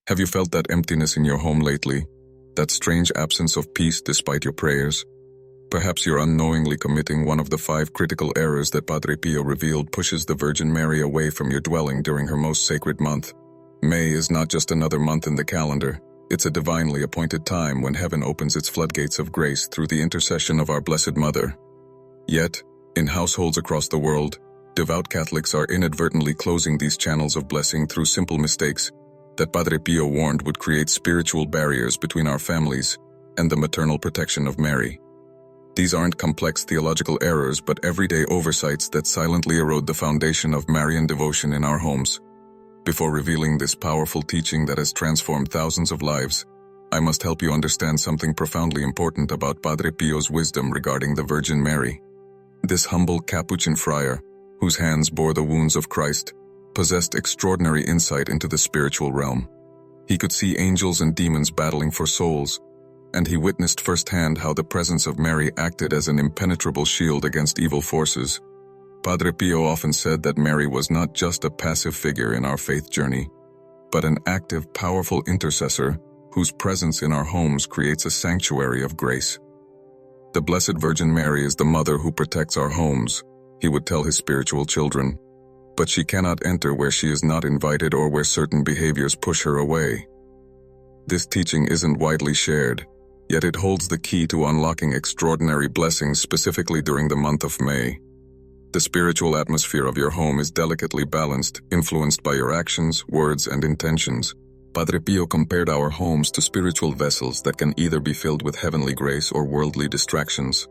Have you felt that emptiness in your home lately? That strange absence of peace despite your prayers? Perhaps you're unknowingly committing one of the 5 critical errors that Padre Pio revealed pushes the Virgin Mary away from your dwelling during her most sacred month. May is not just another month in the calendar. It's a divinely appointed time when heaven opens its floodgates of grace through the intercession of our Blessed Mother. Yet, in households across the world, devout Catholics are inadvertently closing these channels of blessing through simple mistakes that Padre Pio warned would create spiritual barriers between our families and the maternal protection of Mary. These aren't complex theological errors but everyday oversights that silently erode the foundation of Marian devotion in our homes. Before revealing this powerful teaching that has transformed thousands of lives, I must help you understand something profoundly important about Padre Pio's wisdom regarding the Virgin Mary. This humble Capuchin friar, whose hands bore the wounds of Christ, possessed extraordinary insight into the spiritual realm. He could see angels and demons battling for souls, and he witnessed firsthand how the presence of Mary acted as an impenetrable shield against evil forces. Padre Pio often said that Mary was not just a passive figure in our faith journey, but an active, powerful intercessor whose presence in our homes creates a sanctuary of grace. The Blessed Virgin Mary is the mother who protects our homes, he would tell his spiritual children. But she cannot enter where she is not invited or where certain behaviors push her away. This teaching isn't widely shared, yet it holds the key to unlocking extraordinary blessings specifically during the month of May. The spiritual atmosphere of your home is delicately balanced, influenced by your actions, words, and intentions. Padre Pio compared our homes to spiritual vessels that can either be filled with heavenly grace or worldly distractions.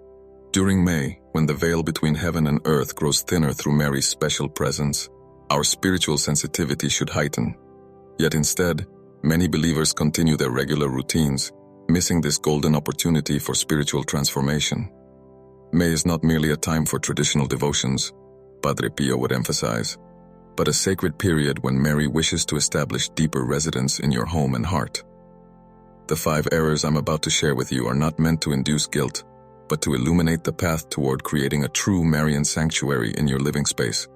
During May, when the veil between heaven and earth grows thinner through Mary's special presence, our spiritual sensitivity should heighten. Yet instead, many believers continue their regular routines, missing this golden opportunity for spiritual transformation. May is not merely a time for traditional devotions, Padre Pio would emphasize, but a sacred period when Mary wishes to establish deeper residence in your home and heart. The 5 errors I'm about to share with you are not meant to induce guilt, but to illuminate the path toward creating a true Marian sanctuary in your living space,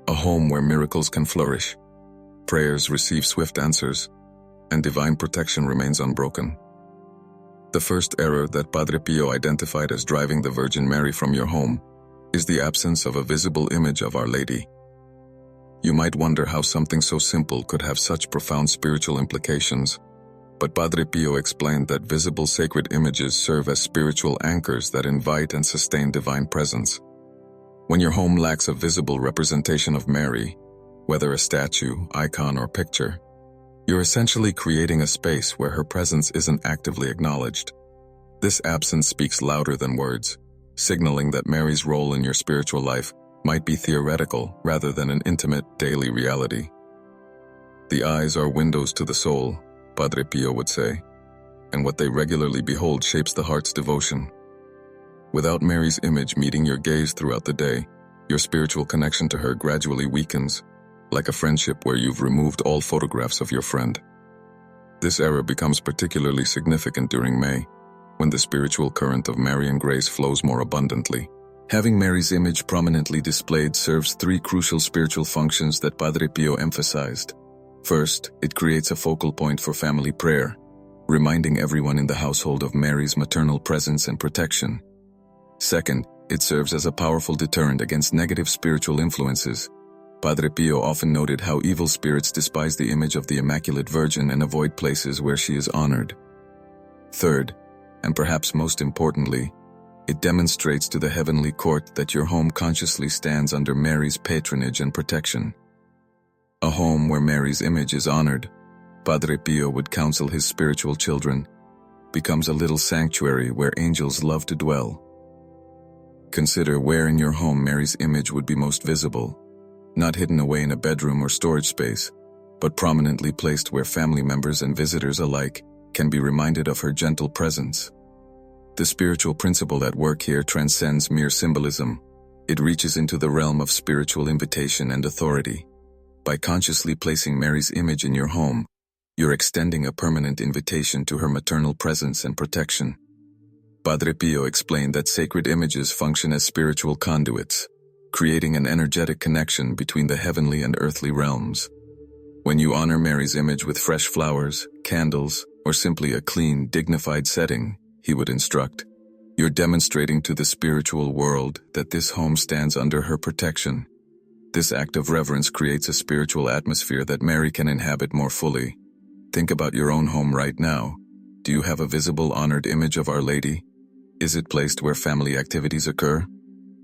a home where miracles can flourish, prayers receive swift answers, and divine protection remains unbroken. The first error that Padre Pio identified as driving the Virgin Mary from your home is the absence of a visible image of Our Lady. You might wonder how something so simple could have such profound spiritual implications, but Padre Pio explained that visible sacred images serve as spiritual anchors that invite and sustain divine presence. When your home lacks a visible representation of Mary, whether a statue, icon, or picture, you're essentially creating a space where her presence isn't actively acknowledged. This absence speaks louder than words, signaling that Mary's role in your spiritual life might be theoretical rather than an intimate, daily reality. The eyes are windows to the soul, Padre Pio would say, and what they regularly behold shapes the heart's devotion. Without Mary's image meeting your gaze throughout the day, your spiritual connection to her gradually weakens, like a friendship where you've removed all photographs of your friend. This error becomes particularly significant during May, when the spiritual current of Marian grace flows more abundantly. Having Mary's image prominently displayed serves 3 crucial spiritual functions that Padre Pio emphasized. First, it creates a focal point for family prayer, reminding everyone in the household of Mary's maternal presence and protection. Second, it serves as a powerful deterrent against negative spiritual influences. Padre Pio often noted how evil spirits despise the image of the Immaculate Virgin and avoid places where she is honored. Third, and perhaps most importantly, it demonstrates to the heavenly court that your home consciously stands under Mary's patronage and protection. A home where Mary's image is honored, Padre Pio would counsel his spiritual children, becomes a little sanctuary where angels love to dwell. Consider where in your home Mary's image would be most visible, not hidden away in a bedroom or storage space, but prominently placed where family members and visitors alike can be reminded of her gentle presence. The spiritual principle at work here transcends mere symbolism. It reaches into the realm of spiritual invitation and authority. By consciously placing Mary's image in your home, you're extending a permanent invitation to her maternal presence and protection. Padre Pio explained that sacred images function as spiritual conduits, creating an energetic connection between the heavenly and earthly realms. When you honor Mary's image with fresh flowers, candles, or simply a clean, dignified setting, he would instruct, you're demonstrating to the spiritual world that this home stands under her protection. This act of reverence creates a spiritual atmosphere that Mary can inhabit more fully. Think about your own home right now. Do you have a visible, honored image of Our Lady? Is it placed where family activities occur?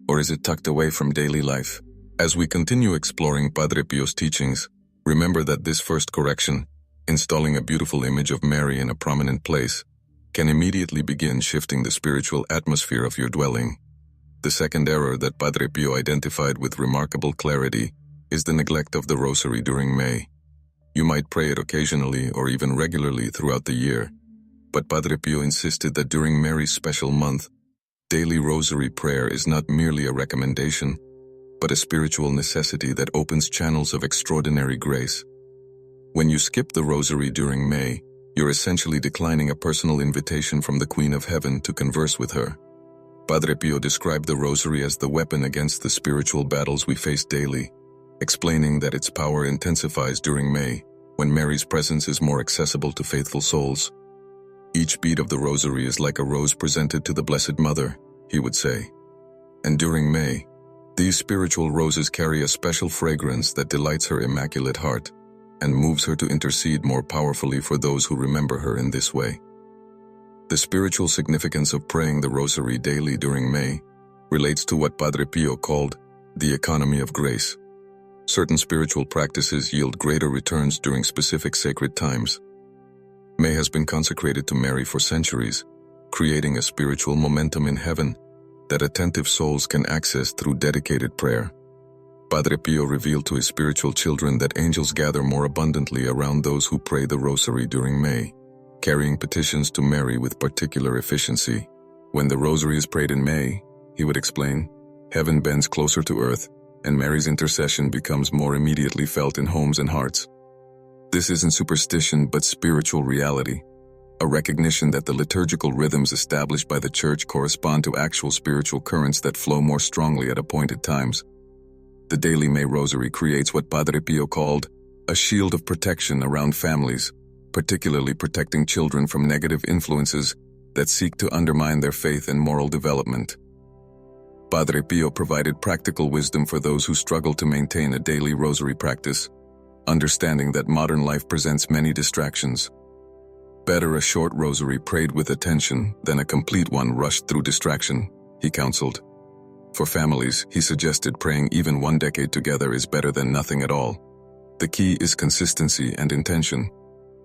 Or is it tucked away from daily life? As we continue exploring Padre Pio's teachings, remember that this first correction, installing a beautiful image of Mary in a prominent place, can immediately begin shifting the spiritual atmosphere of your dwelling. The second error that Padre Pio identified with remarkable clarity is the neglect of the Rosary during May. You might pray it occasionally or even regularly throughout the year, but Padre Pio insisted that during Mary's special month, daily Rosary prayer is not merely a recommendation, but a spiritual necessity that opens channels of extraordinary grace. When you skip the Rosary during May, you're essentially declining a personal invitation from the Queen of Heaven to converse with her. Padre Pio described the Rosary as the weapon against the spiritual battles we face daily, explaining that its power intensifies during May, when Mary's presence is more accessible to faithful souls. Each bead of the Rosary is like a rose presented to the Blessed Mother, he would say. And during May, these spiritual roses carry a special fragrance that delights her immaculate heart and moves her to intercede more powerfully for those who remember her in this way. The spiritual significance of praying the Rosary daily during May relates to what Padre Pio called the economy of grace. Certain spiritual practices yield greater returns during specific sacred times. May has been consecrated to Mary for centuries, creating a spiritual momentum in heaven that attentive souls can access through dedicated prayer. Padre Pio revealed to his spiritual children that angels gather more abundantly around those who pray the Rosary during May, carrying petitions to Mary with particular efficiency. When the Rosary is prayed in May, he would explain, heaven bends closer to earth, and Mary's intercession becomes more immediately felt in homes and hearts. This isn't superstition but spiritual reality, a recognition that the liturgical rhythms established by the Church correspond to actual spiritual currents that flow more strongly at appointed times. The daily May Rosary creates what Padre Pio called a shield of protection around families, particularly protecting children from negative influences that seek to undermine their faith and moral development. Padre Pio provided practical wisdom for those who struggle to maintain a daily Rosary practice, understanding that modern life presents many distractions. Better a short Rosary prayed with attention than a complete one rushed through distraction, he counseled. For families, he suggested praying even one decade together is better than nothing at all. The key is consistency and intention,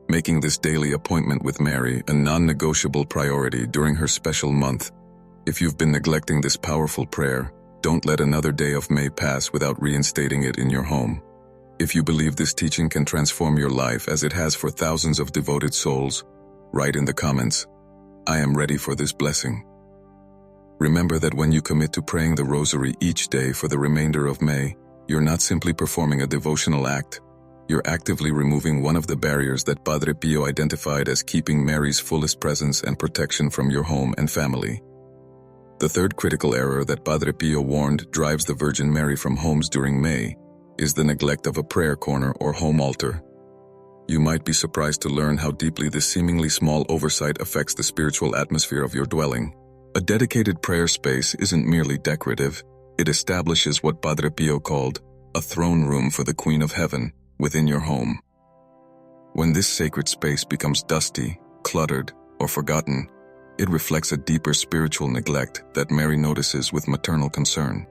making this daily appointment with Mary a non-negotiable priority during her special month. If you've been neglecting this powerful prayer, don't let another day of May pass without reinstating it in your home. If you believe this teaching can transform your life as it has for thousands of devoted souls, write in the comments, I am ready for this blessing. Remember that when you commit to praying the Rosary each day for the remainder of May, you're not simply performing a devotional act, you're actively removing one of the barriers that Padre Pio identified as keeping Mary's fullest presence and protection from your home and family. The third critical error that Padre Pio warned drives the Virgin Mary from homes during May is the neglect of a prayer corner or home altar. You might be surprised to learn how deeply this seemingly small oversight affects the spiritual atmosphere of your dwelling. A dedicated prayer space isn't merely decorative, it establishes what Padre Pio called a throne room for the Queen of Heaven within your home. When this sacred space becomes dusty, cluttered, or forgotten, it reflects a deeper spiritual neglect that Mary notices with maternal concern.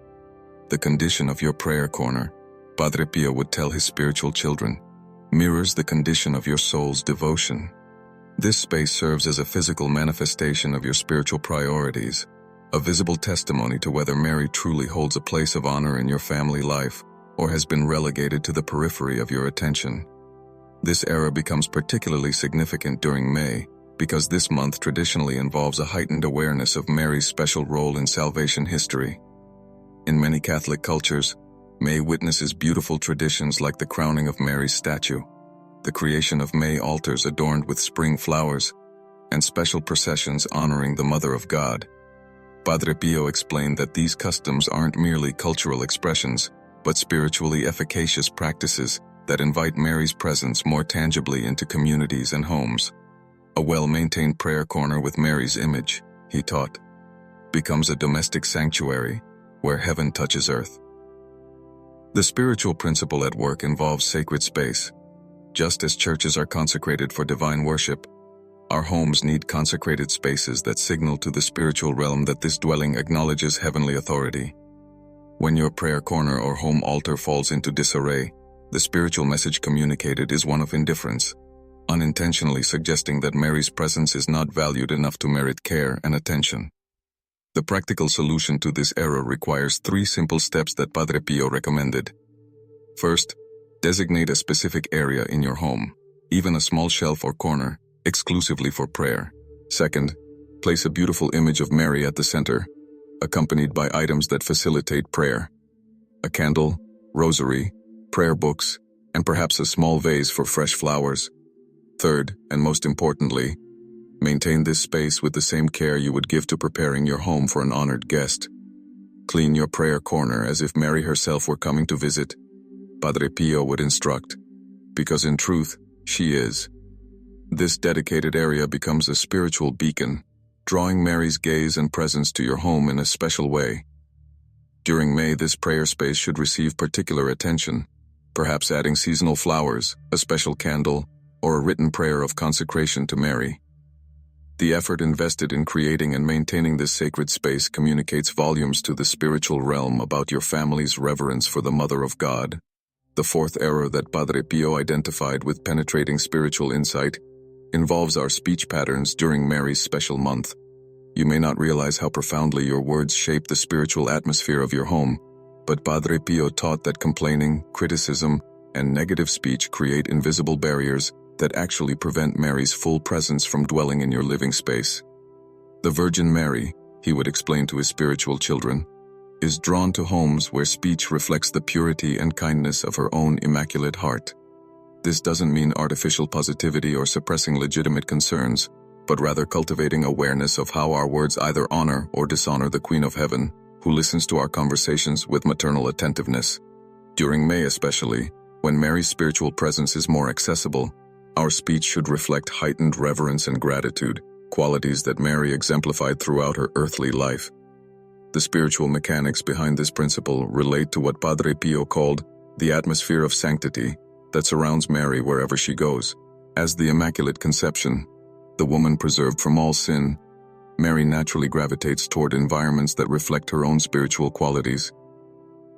The condition of your prayer corner, Padre Pio would tell his spiritual children, mirrors the condition of your soul's devotion. This space serves as a physical manifestation of your spiritual priorities, a visible testimony to whether Mary truly holds a place of honor in your family life or has been relegated to the periphery of your attention. This error becomes particularly significant during May because this month traditionally involves a heightened awareness of Mary's special role in salvation history. In many Catholic cultures, May witnesses beautiful traditions like the crowning of Mary's statue, the creation of May altars adorned with spring flowers, and special processions honoring the Mother of God. Padre Pio explained that these customs aren't merely cultural expressions, but spiritually efficacious practices that invite Mary's presence more tangibly into communities and homes. A well-maintained prayer corner with Mary's image, he taught, becomes a domestic sanctuary where heaven touches earth. The spiritual principle at work involves sacred space. Just as churches are consecrated for divine worship, our homes need consecrated spaces that signal to the spiritual realm that this dwelling acknowledges heavenly authority. When your prayer corner or home altar falls into disarray, the spiritual message communicated is one of indifference, unintentionally suggesting that Mary's presence is not valued enough to merit care and attention. The practical solution to this error requires 3 simple steps that Padre Pio recommended. First, designate a specific area in your home, even a small shelf or corner, exclusively for prayer. Second, place a beautiful image of Mary at the center, accompanied by items that facilitate prayer. A candle, rosary, prayer books, and perhaps a small vase for fresh flowers. Third, and most importantly, maintain this space with the same care you would give to preparing your home for an honored guest. Clean your prayer corner as if Mary herself were coming to visit, Padre Pio would instruct, because in truth, she is. This dedicated area becomes a spiritual beacon, drawing Mary's gaze and presence to your home in a special way. During May, this prayer space should receive particular attention, perhaps adding seasonal flowers, a special candle, or a written prayer of consecration to Mary. The effort invested in creating and maintaining this sacred space communicates volumes to the spiritual realm about your family's reverence for the Mother of God. The 4th error that Padre Pio identified with penetrating spiritual insight involves our speech patterns during Mary's special month. You may not realize how profoundly your words shape the spiritual atmosphere of your home, but Padre Pio taught that complaining, criticism, and negative speech create invisible barriers that actually prevent Mary's full presence from dwelling in your living space. The Virgin Mary, he would explain to his spiritual children, is drawn to homes where speech reflects the purity and kindness of her own immaculate heart. This doesn't mean artificial positivity or suppressing legitimate concerns, but rather cultivating awareness of how our words either honor or dishonor the Queen of Heaven, who listens to our conversations with maternal attentiveness. During May especially, when Mary's spiritual presence is more accessible, our speech should reflect heightened reverence and gratitude, qualities that Mary exemplified throughout her earthly life. The spiritual mechanics behind this principle relate to what Padre Pio called the atmosphere of sanctity that surrounds Mary wherever she goes. As the Immaculate Conception, the woman preserved from all sin, Mary naturally gravitates toward environments that reflect her own spiritual qualities.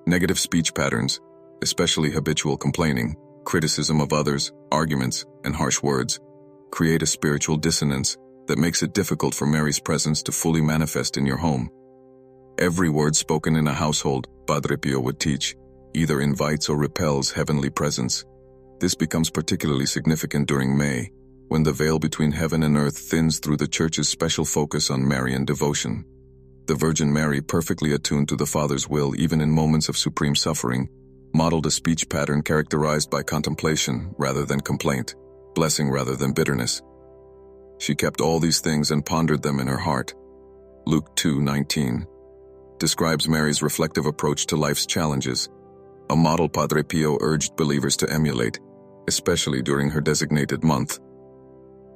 Negative speech patterns, especially habitual complaining, criticism of others, arguments, and harsh words, create a spiritual dissonance that makes it difficult for Mary's presence to fully manifest in your home. Every word spoken in a household, Padre Pio would teach, either invites or repels heavenly presence. This becomes particularly significant during May, when the veil between heaven and earth thins through the Church's special focus on Marian devotion. The Virgin Mary, perfectly attuned to the Father's will even in moments of supreme suffering, modeled a speech pattern characterized by contemplation rather than complaint, blessing rather than bitterness. She kept all these things and pondered them in her heart. Luke 2:19 describes Mary's reflective approach to life's challenges, a model Padre Pio urged believers to emulate, especially during her designated month.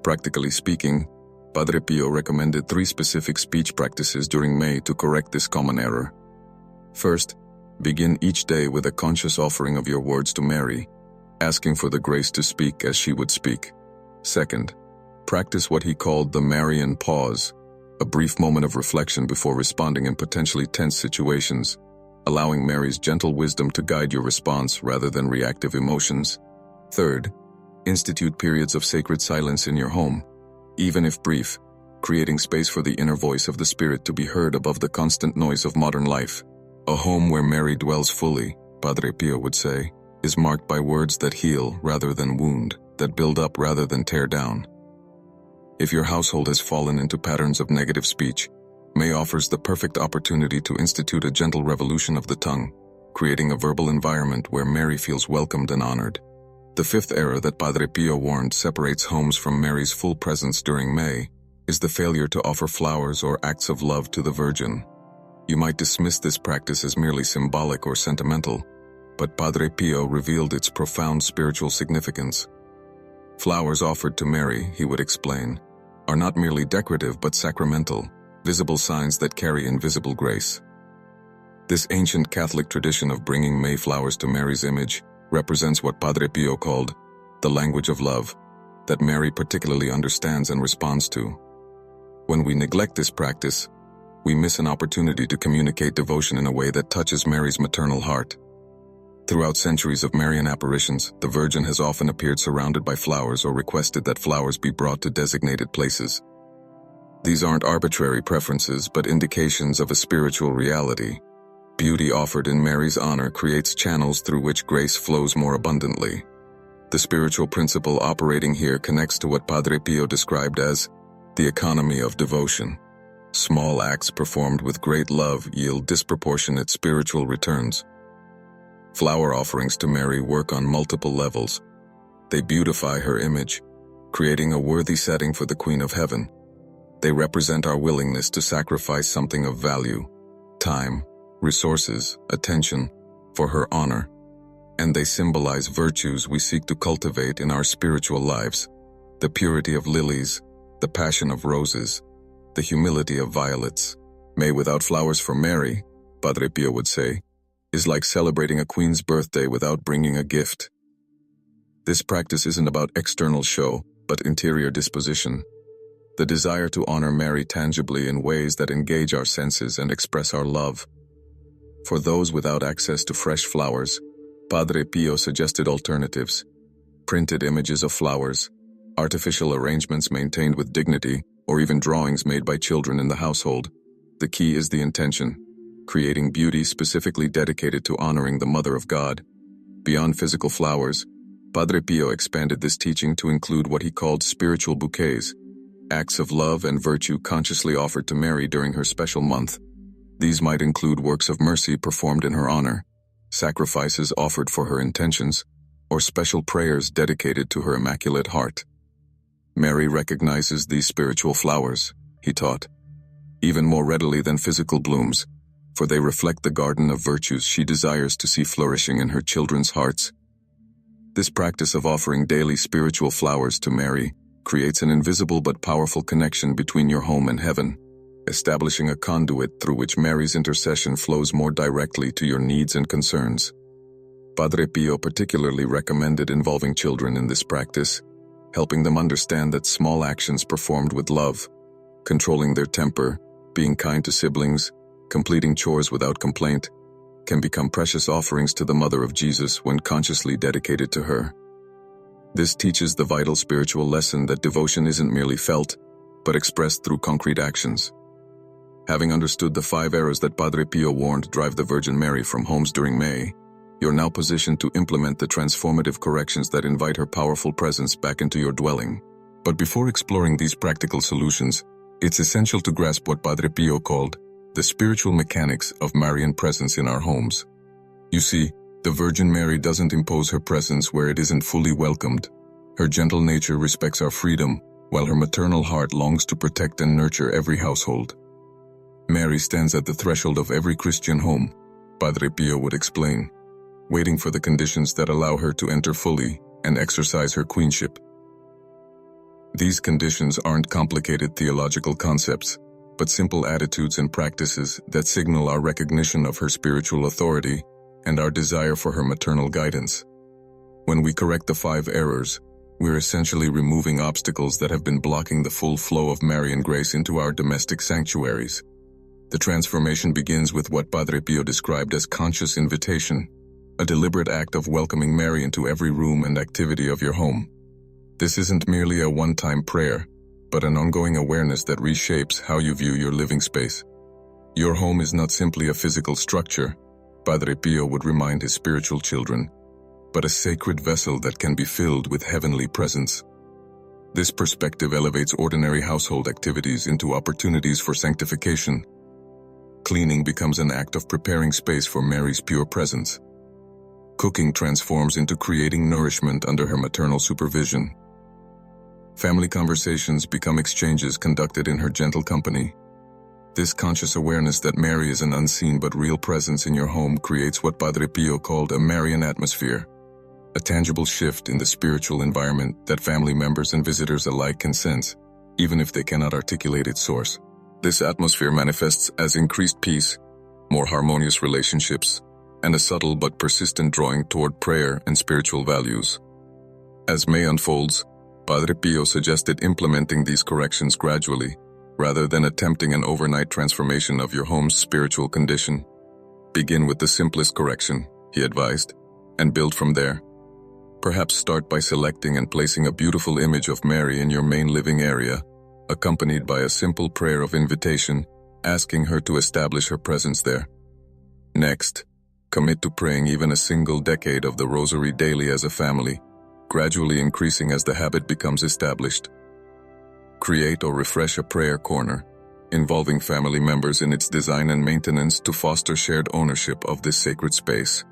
Practically speaking, Padre Pio recommended 3 specific speech practices during May to correct this common error. First, begin each day with a conscious offering of your words to Mary, asking for the grace to speak as she would speak. Second, practice what he called the Marian pause, a brief moment of reflection before responding in potentially tense situations, allowing Mary's gentle wisdom to guide your response rather than reactive emotions. Third, institute periods of sacred silence in your home, even if brief, creating space for the inner voice of the Spirit to be heard above the constant noise of modern life. A home where Mary dwells fully, Padre Pio would say, is marked by words that heal rather than wound, that build up rather than tear down. If your household has fallen into patterns of negative speech, May offers the perfect opportunity to institute a gentle revolution of the tongue, creating a verbal environment where Mary feels welcomed and honored. The 5th error that Padre Pio warned separates homes from Mary's full presence during May is the failure to offer flowers or acts of love to the Virgin. You might dismiss this practice as merely symbolic or sentimental, but Padre Pio revealed its profound spiritual significance. Flowers offered to Mary, he would explain, are not merely decorative but sacramental, visible signs that carry invisible grace. This ancient Catholic tradition of bringing May flowers to Mary's image represents what Padre Pio called the language of love, that Mary particularly understands and responds to. When we neglect this practice, we miss an opportunity to communicate devotion in a way that touches Mary's maternal heart. Throughout centuries of Marian apparitions, the Virgin has often appeared surrounded by flowers or requested that flowers be brought to designated places. These aren't arbitrary preferences, but indications of a spiritual reality. Beauty offered in Mary's honor creates channels through which grace flows more abundantly. The spiritual principle operating here connects to what Padre Pio described as the economy of devotion. Small acts performed with great love yield disproportionate spiritual returns. Flower offerings to Mary work on multiple levels. They beautify her image, creating a worthy setting for the Queen of Heaven. They represent our willingness to sacrifice something of value, time, resources, attention, for her honor. And they symbolize virtues we seek to cultivate in our spiritual lives: the purity of lilies, the passion of roses, the humility of violets. May without flowers for Mary, Padre Pio would say, is like celebrating a queen's birthday without bringing a gift. This practice isn't about external show, but interior disposition. The desire to honor Mary tangibly in ways that engage our senses and express our love. For those without access to fresh flowers, Padre Pio suggested alternatives: printed images of flowers, artificial arrangements maintained with dignity, or even drawings made by children in the household. The key is the intention, creating beauty specifically dedicated to honoring the Mother of God. Beyond physical flowers, Padre Pio expanded this teaching to include what he called spiritual bouquets, acts of love and virtue consciously offered to Mary during her special month. These might include works of mercy performed in her honor, sacrifices offered for her intentions, or special prayers dedicated to her Immaculate Heart. Mary recognizes these spiritual flowers, he taught, even more readily than physical blooms, for they reflect the garden of virtues she desires to see flourishing in her children's hearts. This practice of offering daily spiritual flowers to Mary creates an invisible but powerful connection between your home and heaven, establishing a conduit through which Mary's intercession flows more directly to your needs and concerns. Padre Pio particularly recommended involving children in this practice, helping them understand that small actions performed with love, controlling their temper, being kind to siblings, completing chores without complaint, can become precious offerings to the Mother of Jesus when consciously dedicated to her. This teaches the vital spiritual lesson that devotion isn't merely felt, but expressed through concrete actions. Having understood the 5 errors that Padre Pio warned drive the Virgin Mary from homes during May, you're now positioned to implement the transformative corrections that invite her powerful presence back into your dwelling. But before exploring these practical solutions, it's essential to grasp what Padre Pio called the spiritual mechanics of Marian presence in our homes. You see, the Virgin Mary doesn't impose her presence where it isn't fully welcomed. Her gentle nature respects our freedom, while her maternal heart longs to protect and nurture every household. Mary stands at the threshold of every Christian home, Padre Pio would explain, waiting for the conditions that allow her to enter fully and exercise her queenship. These conditions aren't complicated theological concepts, but simple attitudes and practices that signal our recognition of her spiritual authority and our desire for her maternal guidance. When we correct the 5 errors, we're essentially removing obstacles that have been blocking the full flow of Marian grace into our domestic sanctuaries. The transformation begins with what Padre Pio described as conscious invitation, a deliberate act of welcoming Mary into every room and activity of your home. This isn't merely a one-time prayer, but an ongoing awareness that reshapes how you view your living space. Your home is not simply a physical structure, Padre Pio would remind his spiritual children, but a sacred vessel that can be filled with heavenly presence. This perspective elevates ordinary household activities into opportunities for sanctification. Cleaning becomes an act of preparing space for Mary's pure presence. Cooking transforms into creating nourishment under her maternal supervision. Family conversations become exchanges conducted in her gentle company. This conscious awareness that Mary is an unseen but real presence in your home creates what Padre Pio called a Marian atmosphere, a tangible shift in the spiritual environment that family members and visitors alike can sense, even if they cannot articulate its source. This atmosphere manifests as increased peace, more harmonious relationships, and a subtle but persistent drawing toward prayer and spiritual values. As May unfolds, Padre Pio suggested implementing these corrections gradually, rather than attempting an overnight transformation of your home's spiritual condition. Begin with the simplest correction, he advised, and build from there. Perhaps start by selecting and placing a beautiful image of Mary in your main living area, accompanied by a simple prayer of invitation, asking her to establish her presence there. Next, commit to praying even a single decade of the Rosary daily as a family, gradually increasing as the habit becomes established. Create or refresh a prayer corner, involving family members in its design and maintenance to foster shared ownership of this sacred space.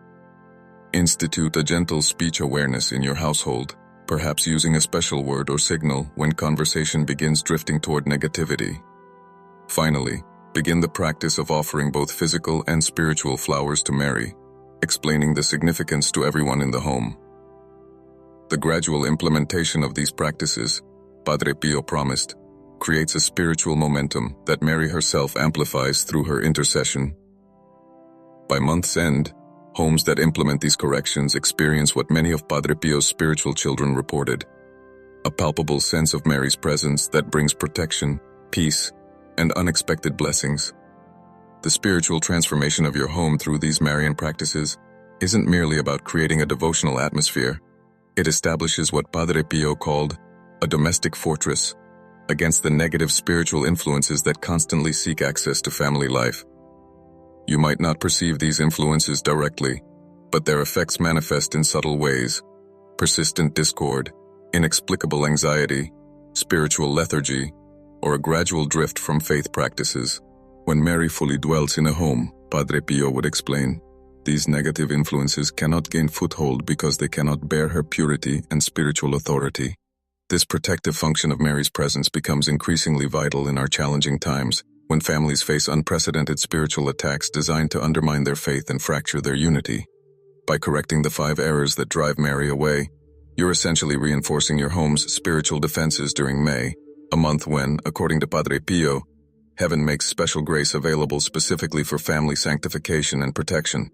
Institute a gentle speech awareness in your household, perhaps using a special word or signal when conversation begins drifting toward negativity. Finally, begin the practice of offering both physical and spiritual flowers to Mary, explaining the significance to everyone in the home. The gradual implementation of these practices, Padre Pio promised, creates a spiritual momentum that Mary herself amplifies through her intercession. By month's end, homes that implement these corrections experience what many of Padre Pio's spiritual children reported: a palpable sense of Mary's presence that brings protection, peace, and unexpected blessings. The spiritual transformation of your home through these Marian practices isn't merely about creating a devotional atmosphere. It establishes what Padre Pio called a domestic fortress against the negative spiritual influences that constantly seek access to family life. You might not perceive these influences directly, but their effects manifest in subtle ways: persistent discord, inexplicable anxiety, spiritual lethargy, or a gradual drift from faith practices. When Mary fully dwells in a home, Padre Pio would explain, these negative influences cannot gain foothold because they cannot bear her purity and spiritual authority. This protective function of Mary's presence becomes increasingly vital in our challenging times, when families face unprecedented spiritual attacks designed to undermine their faith and fracture their unity. By correcting the 5 errors that drive Mary away, you're essentially reinforcing your home's spiritual defenses during May, a month when, according to Padre Pio, heaven makes special grace available specifically for family sanctification and protection.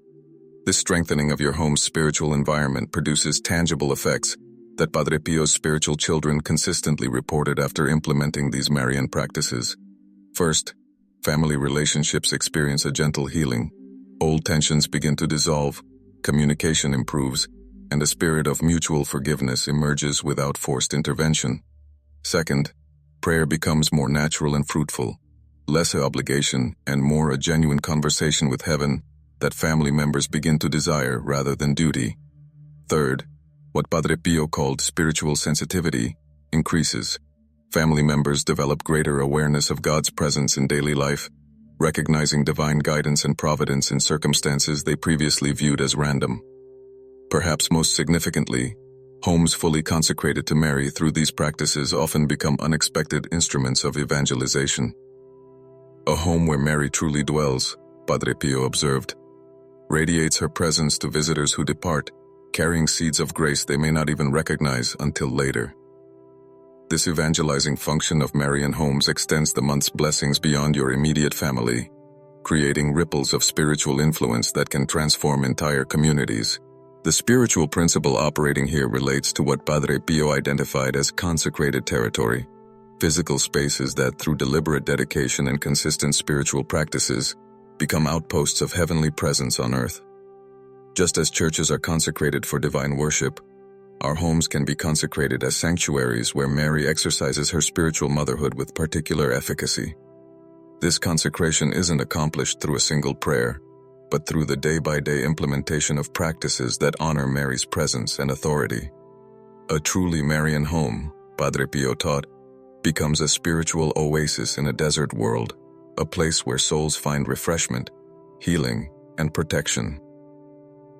This strengthening of your home's spiritual environment produces tangible effects that Padre Pio's spiritual children consistently reported after implementing these Marian practices. First, family relationships experience a gentle healing. Old tensions begin to dissolve, communication improves, and a spirit of mutual forgiveness emerges without forced intervention. Second, prayer becomes more natural and fruitful, less a obligation and more a genuine conversation with heaven that family members begin to desire rather than duty. Third, what Padre Pio called spiritual sensitivity increases. Family members develop greater awareness of God's presence in daily life, recognizing divine guidance and providence in circumstances they previously viewed as random. Perhaps most significantly, homes fully consecrated to Mary through these practices often become unexpected instruments of evangelization. A home where Mary truly dwells, Padre Pio observed, radiates her presence to visitors who depart, carrying seeds of grace they may not even recognize until later. This evangelizing function of Marian homes extends the month's blessings beyond your immediate family, creating ripples of spiritual influence that can transform entire communities. The spiritual principle operating here relates to what Padre Pio identified as consecrated territory, physical spaces that, through deliberate dedication and consistent spiritual practices, become outposts of heavenly presence on earth. Just as churches are consecrated for divine worship, our homes can be consecrated as sanctuaries where Mary exercises her spiritual motherhood with particular efficacy. This consecration isn't accomplished through a single prayer, but through the day-by-day implementation of practices that honor Mary's presence and authority. A truly Marian home, Padre Pio taught, becomes a spiritual oasis in a desert world, a place where souls find refreshment, healing, and protection.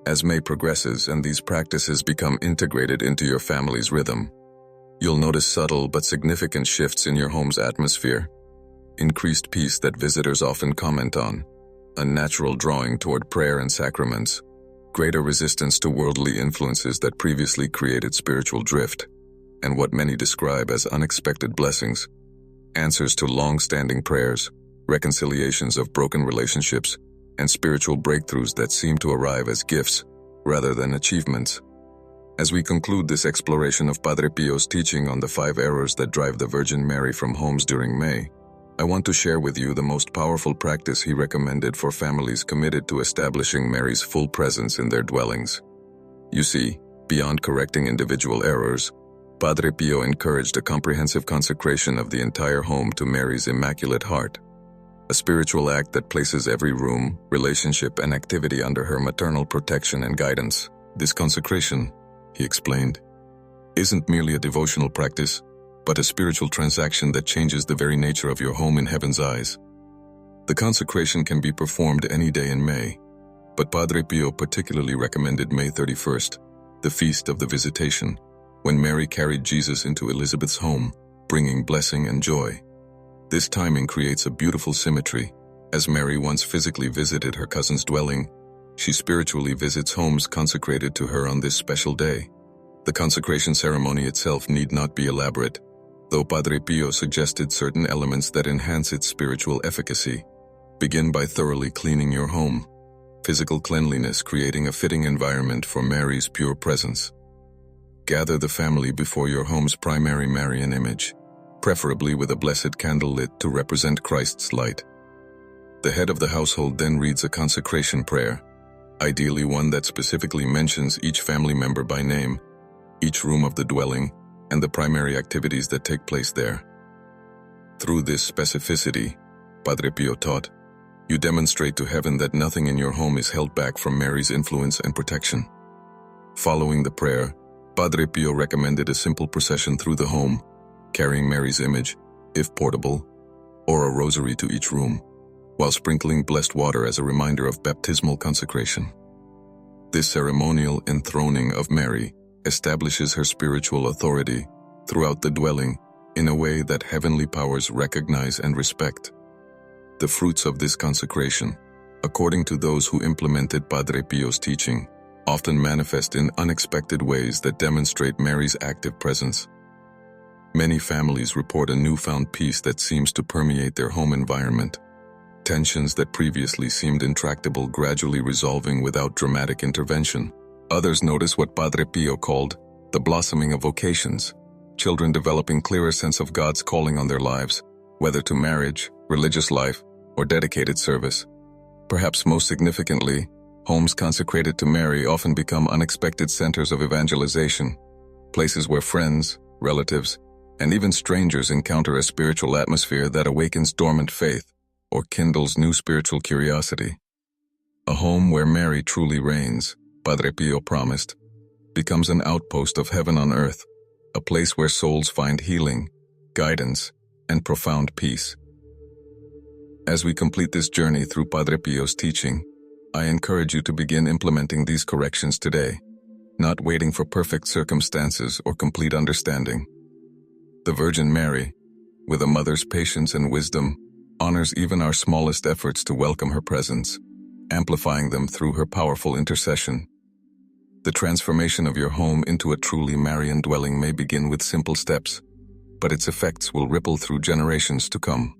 As May progresses and these practices become integrated into your family's rhythm, you'll notice subtle but significant shifts in your home's atmosphere. increased peace that visitors often comment on, a natural drawing toward prayer and sacraments, greater resistance to worldly influences that previously created spiritual drift, and what many describe as unexpected blessings, answers to long-standing prayers, reconciliations of broken relationships, and spiritual breakthroughs that seem to arrive as gifts rather than achievements. As we conclude this exploration of Padre Pio's teaching on the 5 errors that drive the Virgin Mary from homes during May, I want to share with you the most powerful practice he recommended for families committed to establishing Mary's full presence in their dwellings. You see, beyond correcting individual errors, Padre Pio encouraged a comprehensive consecration of the entire home to Mary's Immaculate Heart, a spiritual act that places every room, relationship, and activity under her maternal protection and guidance. This consecration, he explained, isn't merely a devotional practice, but a spiritual transaction that changes the very nature of your home in heaven's eyes. The consecration can be performed any day in May, but Padre Pio particularly recommended May 31st, the Feast of the Visitation, when Mary carried Jesus into Elizabeth's home, bringing blessing and joy. This timing creates a beautiful symmetry. As Mary once physically visited her cousin's dwelling, she spiritually visits homes consecrated to her on this special day. The consecration ceremony itself need not be elaborate, though Padre Pio suggested certain elements that enhance its spiritual efficacy. Begin by thoroughly cleaning your home. Physical cleanliness creating a fitting environment for Mary's pure presence. Gather the family before your home's primary Marian image, preferably with a blessed candle lit to represent Christ's light. The head of the household then reads a consecration prayer, ideally one that specifically mentions each family member by name, each room of the dwelling, and the primary activities that take place there. Through this specificity, Padre Pio taught, you demonstrate to heaven that nothing in your home is held back from Mary's influence and protection. Following the prayer, Padre Pio recommended a simple procession through the home, carrying Mary's image, if portable, or a rosary to each room, while sprinkling blessed water as a reminder of baptismal consecration. This ceremonial enthroning of Mary establishes her spiritual authority throughout the dwelling in a way that heavenly powers recognize and respect. The fruits of this consecration, according to those who implemented Padre Pio's teaching, often manifest in unexpected ways that demonstrate Mary's active presence. Many families report a newfound peace that seems to permeate their home environment. Tensions that previously seemed intractable gradually resolving without dramatic intervention. Others notice what Padre Pio called the blossoming of vocations, children developing clearer sense of God's calling on their lives, whether to marriage, religious life, or dedicated service. Perhaps most significantly, homes consecrated to Mary often become unexpected centers of evangelization, places where friends, relatives, and even strangers encounter a spiritual atmosphere that awakens dormant faith or kindles new spiritual curiosity. A home where Mary truly reigns, Padre Pio promised, becomes an outpost of heaven on earth, a place where souls find healing, guidance, and profound peace. As we complete this journey through Padre Pio's teaching, I encourage you to begin implementing these corrections today, not waiting for perfect circumstances or complete understanding. The Virgin Mary, with a mother's patience and wisdom, honors even our smallest efforts to welcome her presence, amplifying them through her powerful intercession. The transformation of your home into a truly Marian dwelling may begin with simple steps, but its effects will ripple through generations to come.